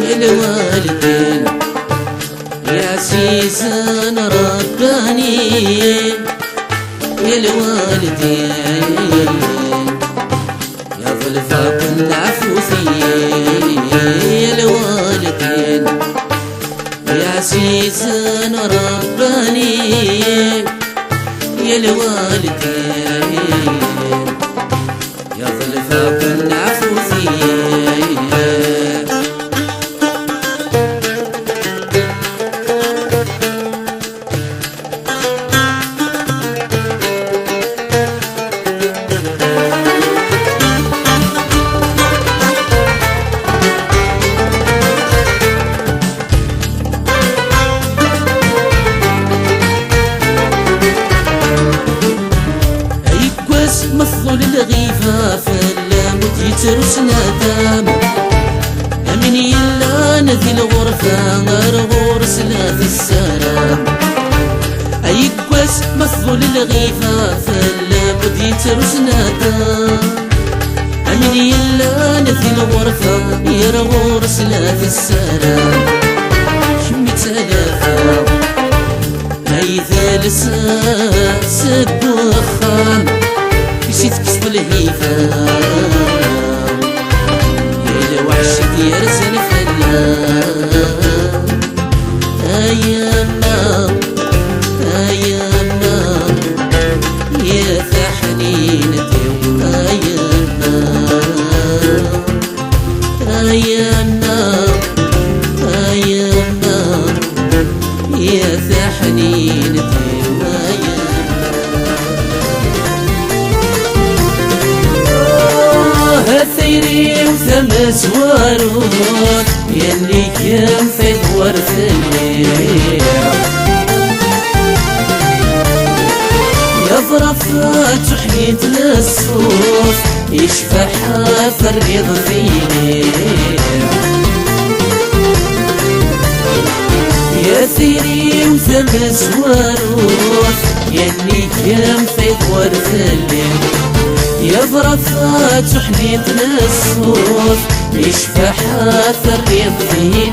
يا الوالدين يا عزيزان رباني، يا الوالدين يا ظلفاء العفوفين، يا الوالدين يا عزيزان رباني، يا الوالدين يا ظلفاء العفوفين. مفضول الغيفة فاللامت يترسنا دام أمن يلا نذي الغرفة غير غرس لا في السلام. أيقوس مفضول الغيفة فاللامت يترسنا دام أمن يلا نذي الغرفة غير غرس لا في السلام. كم تلافا هاي ثالث سب وخام نسيت كسب الهيفا يا الوحش يرسل فلام. أيامنا أيامنا يا ثحنين أيامنا أيامنا أيامنا يا ثحنين ثيري وثمس وارون يلي كان في ورثني يا ظرفات وحيد للصوف يشفحها في الريض فيني. يا ثيري وثمس وارون يلي كان في ورثني يا ظرفات وحنين للصوف يشفحها في الريض فيني.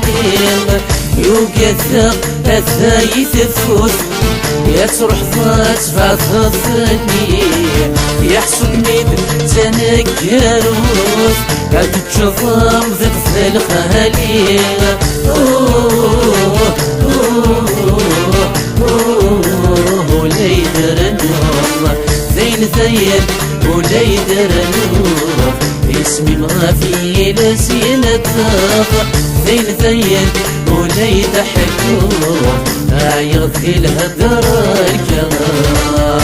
يوقع الثاي تفوت يا تروح ضات فاضفني يحسبني بتنكروف قاعد تشوفهم ضغط الخالي. ولا يدر النور زين زين ولا يدر النور اسمي ما في لسين الطاقة زين زين ولا يضحكوا يغفي الهدر الكرام.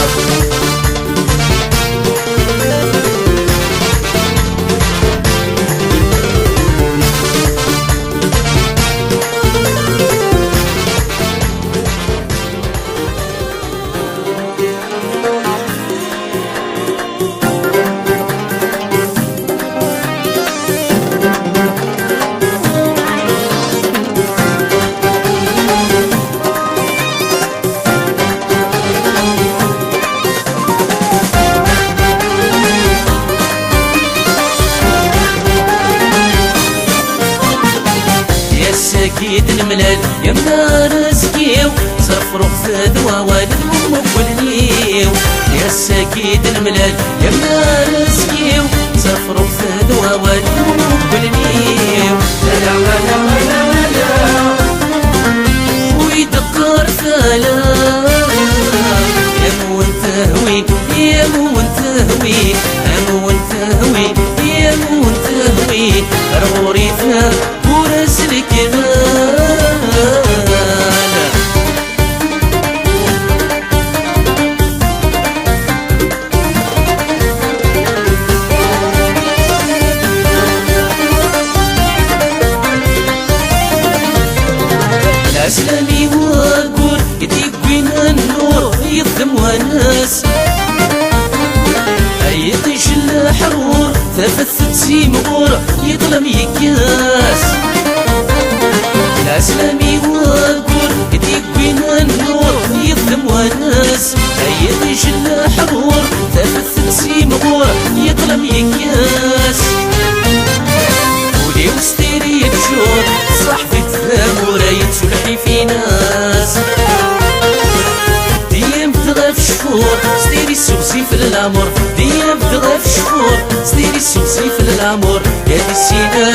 سكيد الملال يا منار سكيو صفرق فدوى والد ومقبلنيو. يا سكيد الملال يا منار سكيو صفرق فدوى والد ومقبلنيو. ويدقر ثلاث يا مو انت هوي يا مو انت هوي يا مو انت هوي يا مو انت هوي روريتنا ورس الكمال. العسلامي واقول يديك بين النور يظلم وناس يطيش الحرور ثلاثة سيمور يظلم يكاس. العسلامي واقول يديك بين النور يظلم وناس يطيش الحرور ثلاثة سيمور يظلم يكاس. الامور ديما بدغى في الشهور سديري السوسي في الامور يا دي السينا